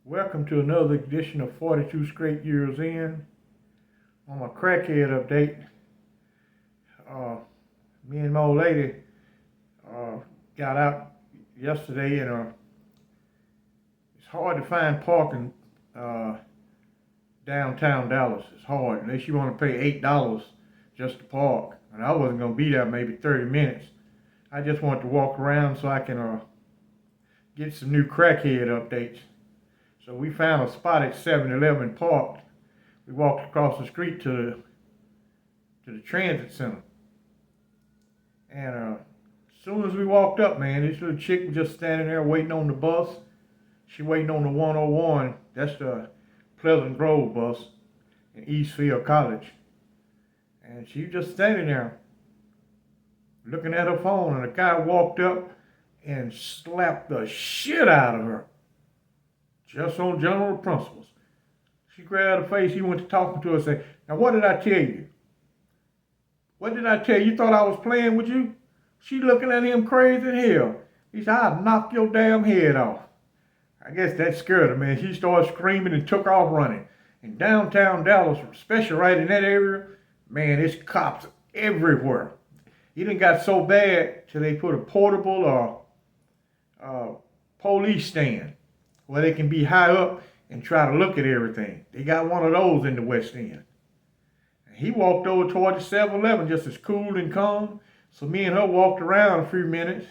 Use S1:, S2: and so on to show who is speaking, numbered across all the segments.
S1: Welcome to another edition of 42 Straight Years In. On my crackhead update, me and my old lady got out yesterday, and it's hard to find parking downtown Dallas. It's hard unless you want to pay $8 just to park. And I wasn't going to be there maybe 30 minutes. I just wanted to walk around so I can get some new crackhead updates. So we found a spot at 7-Eleven parked. We walked across the street to the transit center. And as soon as we walked up, man, this little chick was just standing there waiting on the bus. She waiting on the 101. That's the Pleasant Grove bus in Eastfield College. And she was just standing there looking at her phone, and a guy walked up and slapped the shit out of her. Just on general principles. She grabbed her face, he went to talking to her and said, "Now what did I tell you? What did I tell you? You thought I was playing with you?" She looking at him crazy as hell. He said, "I'll knock your damn head off." I guess that scared her, man. She started screaming and took off running. In downtown Dallas, especially right in that area, man, it's cops everywhere. It done got so bad till they put a portable police stand where they can be high up and try to look at everything. They got one of those in the West End. And he walked over toward the 7-Eleven just as cool and calm. So me and her walked around a few minutes.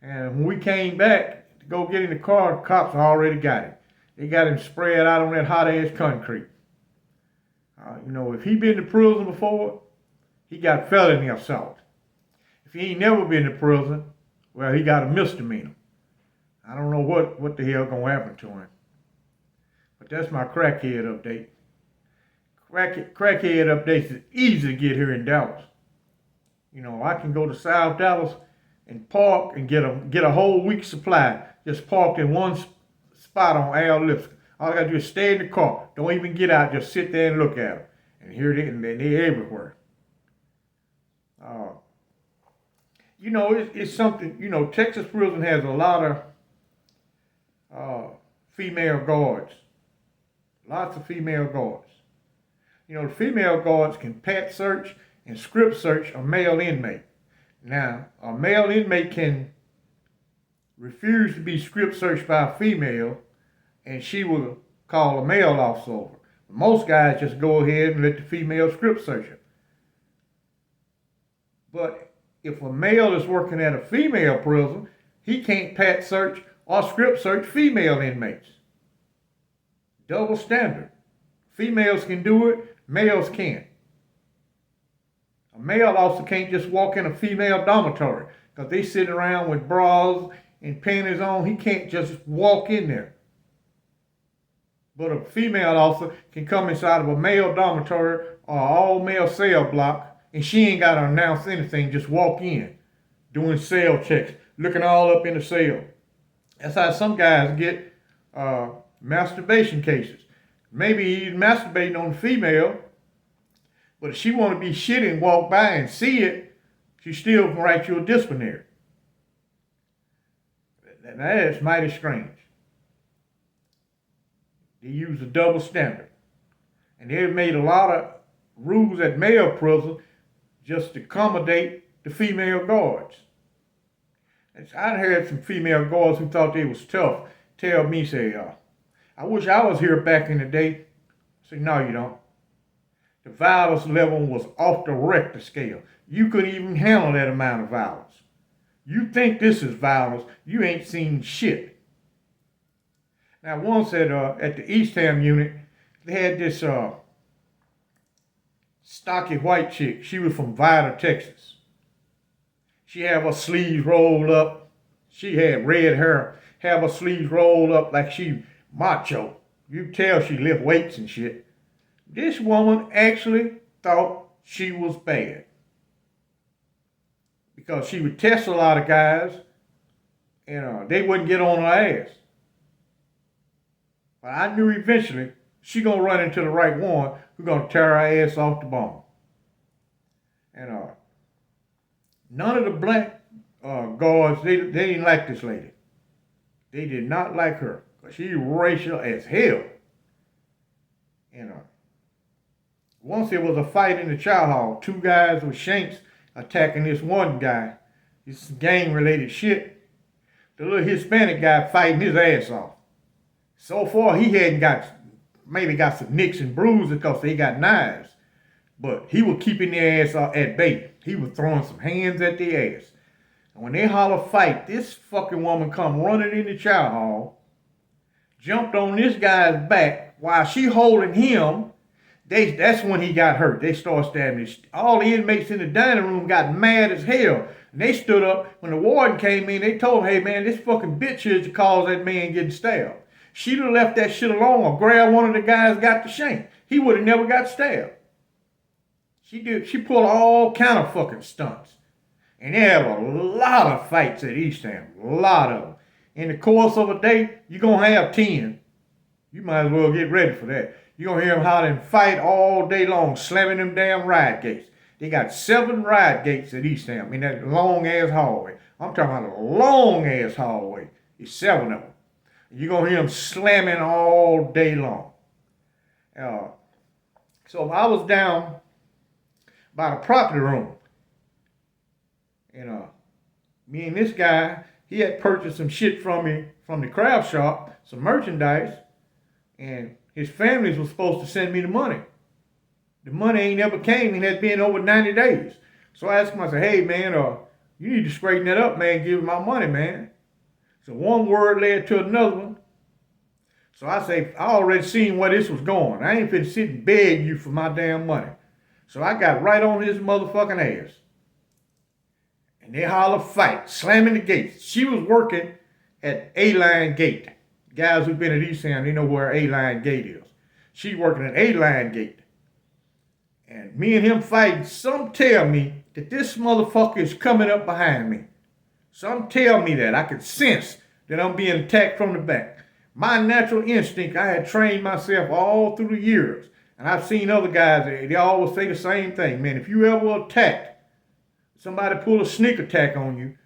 S1: And when we came back to go get in the car, the cops already got him. They got him spread out on that hot-ass concrete. If he been to prison before, he got felony assault. If he ain't never been to prison, well, he got a misdemeanor. I don't know what the hell gonna happen to him. But that's my crackhead update. Crackhead updates is easy to get here in Dallas. I can go to South Dallas and park and get a whole week's supply just parked in one spot on Al Lipscomb. All I gotta do is stay in the car. Don't even get out. Just sit there and look at them. And here they're everywhere. It's something. Texas prison has a lot of female guards. Lots of female guards. The female guards can pat search and script search a male inmate. Now, a male inmate can refuse to be script searched by a female, and she will call a male officer over. Most guys just go ahead and let the female script search it. But if a male is working at a female prison, he can't pat search or script search female inmates. Double standard. Females can do it, males can't. A male officer can't just walk in a female dormitory because they sit around with bras and panties on. He can't just walk in there. But a female officer can come inside of a male dormitory or an all-male cell block, and she ain't got to announce anything, just walk in, doing cell checks, looking all up in the cell. That's how some guys get masturbation cases. Maybe he's masturbating on the female, but if she want to be shitty and walk by and see it, she still can write you a disciplinary. That is mighty strange. They use a double standard. And they've made a lot of rules at male prison just to accommodate the female guards. I heard some female guards who thought they was tough tell me, say, "I wish I was here back in the day." I said, "No, you don't. The violence level was off the Richter scale. You couldn't even handle that amount of violence. You think this is violence, you ain't seen shit." Now, once at the East Ham unit, they had this stocky white chick. She was from Vida, Texas. She had her sleeves rolled up. She had red hair, have her sleeves rolled up like she macho. You tell she lift weights and shit. This woman actually thought she was bad because she would test a lot of guys and they wouldn't get on her ass. But I knew eventually she gonna run into the right one who's gonna tear her ass off the bone. And none of the black guards, they didn't like this lady. They did not like her Because she's racial as hell. You know. Once there was a fight in the chow hall. 2 guys with shanks attacking this one guy. This gang-related shit. The little Hispanic guy fighting his ass off. So far, he hadn't maybe got some nicks and bruises because they got knives. But he was keeping their ass at bay. He was throwing some hands at their ass. And when they holler fight, this fucking woman come running in the chow hall, jumped on this guy's back while she holding him. That's when he got hurt. They started stabbing him. All the inmates in the dining room got mad as hell. And they stood up. When the warden came in, they told him, hey man, this fucking bitch here is the cause that man getting stabbed. She'd have left that shit alone or grabbed one of the guys got the shank. He would have never got stabbed. She pulled all kind of fucking stunts. And they have a lot of fights at Eastham. A lot of them. In the course of a day, you're going to have 10. You might as well get ready for that. You're going to hear them hollering fight all day long, slamming them damn riot gates. They got 7 riot gates at Eastham in that long-ass hallway. I'm talking about a long-ass hallway. It's 7 of them. You're going to hear them slamming all day long. So I was down by the property room. And me and this guy, he had purchased some shit from me from the craft shop, some merchandise, and his families was supposed to send me the money. The money ain't never came, and it had been over 90 days. So I asked him, I said, hey man, you need to straighten that up, man, give me my money, man. So one word led to another one. So I say, I already seen where this was going. I ain't finna sit and beg you for my damn money. So I got right on his motherfucking ass. And they holler fight, slamming the gates. She was working at A-Line Gate. Guys who've been at Eastham, they know where A-Line Gate is. She working at A-Line Gate. And me and him fighting. Some tell me that this motherfucker is coming up behind me. Some tell me that. I can sense that I'm being attacked from the back. My natural instinct, I had trained myself all through the years. And I've seen other guys, they always say the same thing. Man, if you ever attacked, somebody pull a sneak attack on you,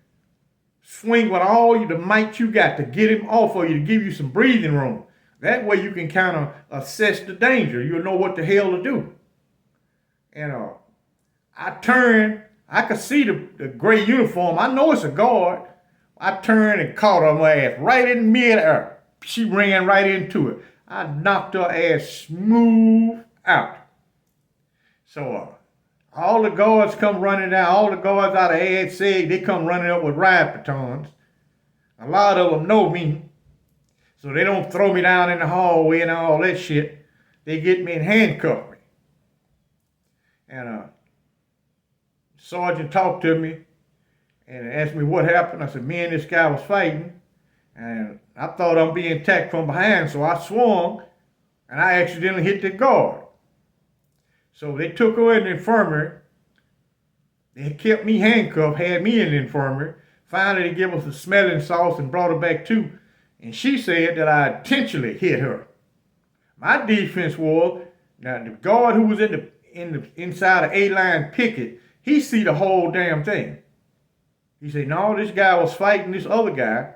S1: swing with all the might you got to get him off of you, to give you some breathing room. That way you can kind of assess the danger. You'll know what the hell to do. And I turned, I could see the gray uniform. I know it's a guard. I turned and caught her my ass right in mid-air. She ran right into it. I knocked her ass smooth out. So all the guards come running down. All the guards out of Ed Seg, they come running up with riot batons. A lot of them know me. So they don't throw me down in the hallway and all that shit. They get me and handcuff me. And sergeant talked to me and asked me what happened. I said, me and this guy was fighting. And I thought I'm being attacked from behind, so I swung and I accidentally hit the guard. So they took her in the infirmary. They kept me handcuffed, had me in the infirmary. Finally, they gave us a smelling sauce and brought her back too. And she said that I intentionally hit her. My defense was, now the guard who was inside of A-Line picket, he see the whole damn thing. He said, no, this guy was fighting this other guy,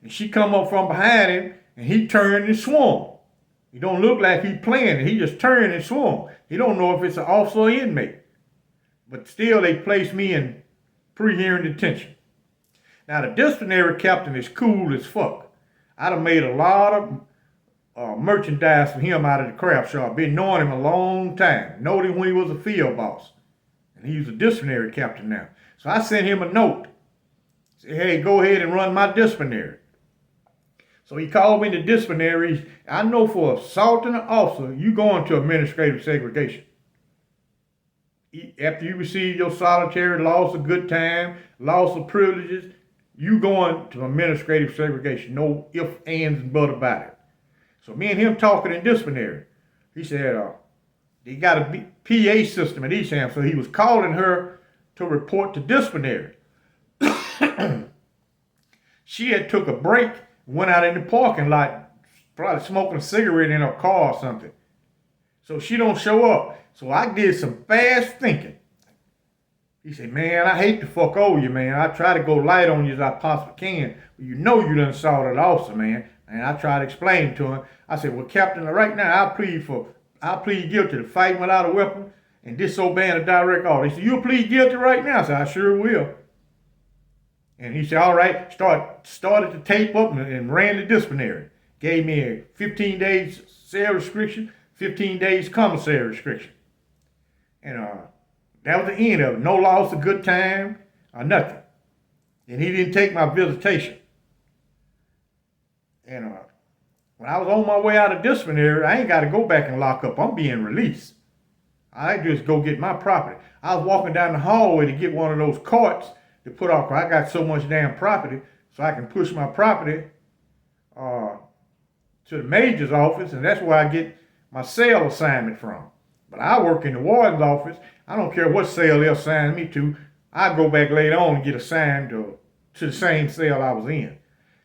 S1: and she come up from behind him, and he turned and swung. He don't look like he playing it. He just turned and swung. He don't know if it's an officer or inmate. But still, they placed me in pre-hearing detention. Now, the disciplinary captain is cool as fuck. I'd have made a lot of merchandise for him out of the craft shop. Been knowing him a long time. Knowed him when he was a field boss. And he's a disciplinary captain now. So I sent him a note. Say, hey, go ahead and run my disciplinary. So he called me to disciplinary. I know for assaulting an officer, you go into administrative segregation. After you receive your solitary, loss of good time, loss of privileges, you going to administrative segregation. No ifs, ands, and buts about it. So me and him talking in disciplinary. He said, they got a PA system at Eastham, so he was calling her to report to disciplinary. She had took a break, went out in the parking lot, probably smoking a cigarette in her car or something. So she don't show up. So I did some fast thinking. He said, man, I hate to fuck over you, man. I try to go light on you as I possibly can. But you know you done saw that officer, man. And I tried to explain to him. I said, well, Captain, right now I plead guilty to fighting without a weapon and disobeying a direct order. He said, you'll plead guilty right now? I said, I sure will. And he said, all right, started to tape up and ran the disciplinary. Gave me a 15 days cell restriction, 15 days commissary restriction. And that was the end of it. No loss of good time or nothing. And he didn't take my visitation. And when I was on my way out of disciplinary, I ain't got to go back and lock up. I'm being released. I just go get my property. I was walking down the hallway to get one of those carts to put off. I got so much damn property, so I can push my property to the major's office, and that's where I get my cell assignment from. But I work in the warden's office. I don't care what cell they'll assign me to. I go back later on and get assigned to the same cell I was in.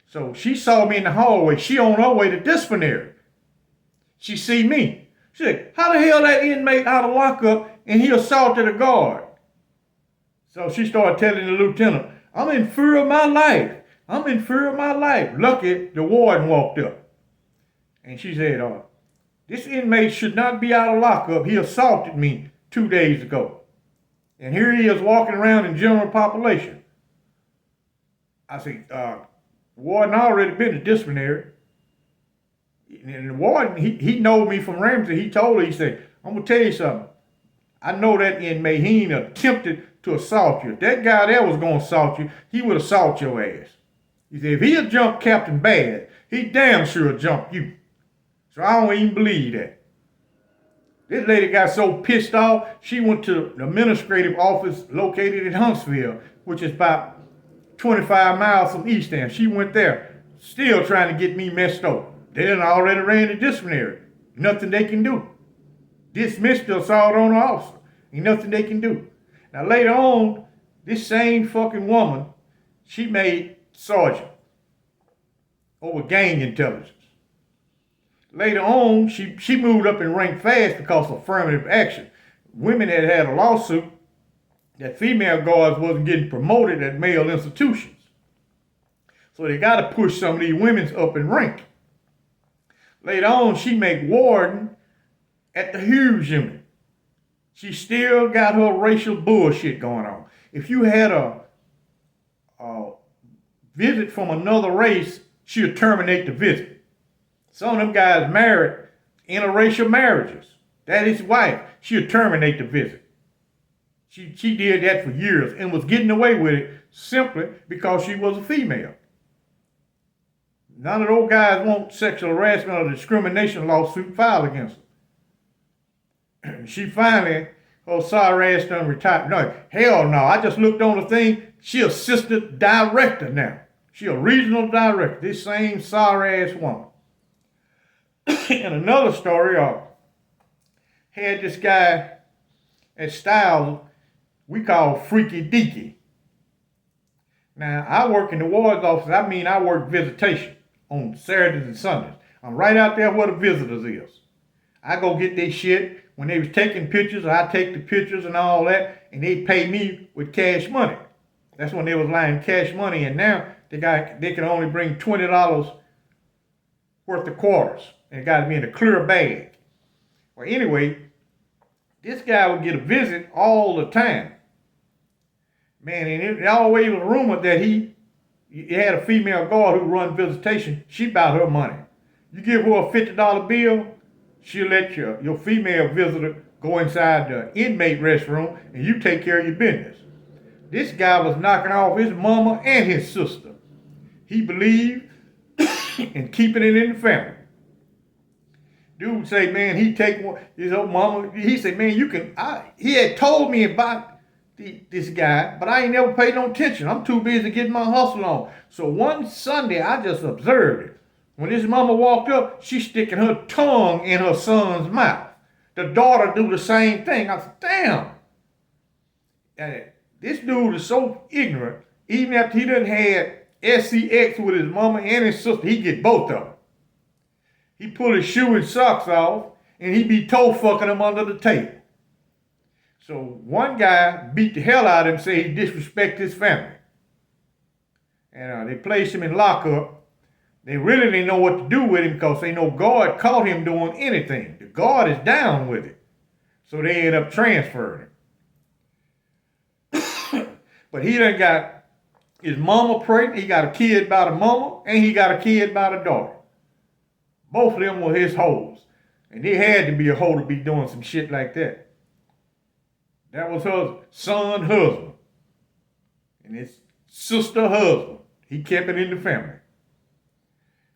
S1: So she saw me in the hallway. She on her way to disciplinary. She see me. She said, how the hell that inmate out of lockup and he assaulted a guard? So she started telling the lieutenant, I'm in fear of my life. I'm in fear of my life. Lucky the warden walked up. And she said, this inmate should not be out of lockup. He assaulted me 2 days ago. And here he is walking around in general population. I said, the warden already been to disciplinary. And the warden, he know me from Ramsey. He told her, he said, I'm going to tell you something. I know that inmate, he ain't attempted to assault you. If that guy there was going to assault you, he would assault your ass. He said, if he'd jump Captain Bad, he damn sure jump you. So I don't even believe that. This lady got so pissed off, she went to the administrative office located in Huntsville, which is about 25 miles from East End. She went there, still trying to get me messed up. They done already ran the disciplinary. Nothing they can do. Dismissed the assault on the officer. Ain't nothing they can do. Now later on, this same fucking woman, she made sergeant over gang intelligence. Later on, she moved up in rank fast because of affirmative action. Women had had a lawsuit that female guards wasn't getting promoted at male institutions. So they got to push some of these women up in rank. Later on, she made warden at the Hughes unit. She still got her racial bullshit going on. If you had a visit from another race, she'll terminate the visit. Some of them guys married interracial marriages. That is his wife. She'll terminate the visit. She did that for years and was getting away with it simply because she was a female. None of those guys want sexual harassment or discrimination lawsuit filed against them. She finally, sorry ass done retired. No, hell no. I just looked on the thing. She assistant director now. She a regional director. This same sorry ass woman. And another story, had this guy at Styles we call freaky deaky. Now, I work in the warden's office. I work visitation on Saturdays and Sundays. I'm right out there where the visitors is. I go get their shit. When they was taking pictures, I take the pictures and all that, and they pay me with cash money. That's when they was lying cash money, and now they can only bring $20 worth of quarters. And it got to be in a clear bag. Well, anyway, this guy would get a visit all the time. Man, and it always was rumored that he had a female guard who run visitation. She about her money. You give her a $50 bill, she'll let your female visitor go inside the inmate restroom and you take care of your business. This guy was knocking off his mama and his sister. He believed in keeping it in the family. Dude say, man, he take his old mama. He said, man, he had told me about this guy, but I ain't never paid no attention. I'm too busy getting my hustle on. So one Sunday, I just observed it. When this mama walked up, she's sticking her tongue in her son's mouth. The daughter do the same thing. I said, damn. And this dude is so ignorant. Even after he done had SCX with his mama and his sister, he get both of them. He pull his shoe and socks off, and he be toe fucking them under the table. So one guy beat the hell out of him, say he disrespected his family. And they placed him in lockup. They really didn't know what to do with him because they know God caught him doing anything. The God is down with it. So they ended up transferring him. But he done got his mama pregnant. He got a kid by the mama, and he got a kid by the daughter. Both of them were his hoes. And they had to be a hoe to be doing some shit like that. That was her son husband. And his sister husband. He kept it in the family.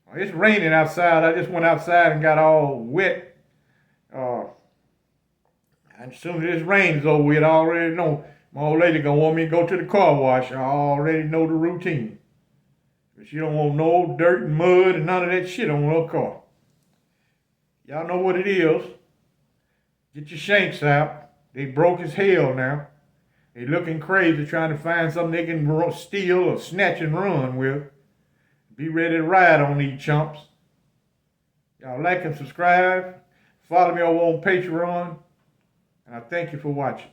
S1: Well, it's raining outside. I just went outside and got all wet. And as soon as this rain is over with, I already know my old lady gonna want me to go to the car wash. I already know the routine. But she don't want no dirt and mud and none of that shit on her car. Y'all know what it is. Get your shanks out. They broke as hell now. They looking crazy trying to find something they can steal or snatch and run with. Be ready to ride on these chumps. Y'all like and subscribe. Follow me over on Patreon. And I thank you for watching.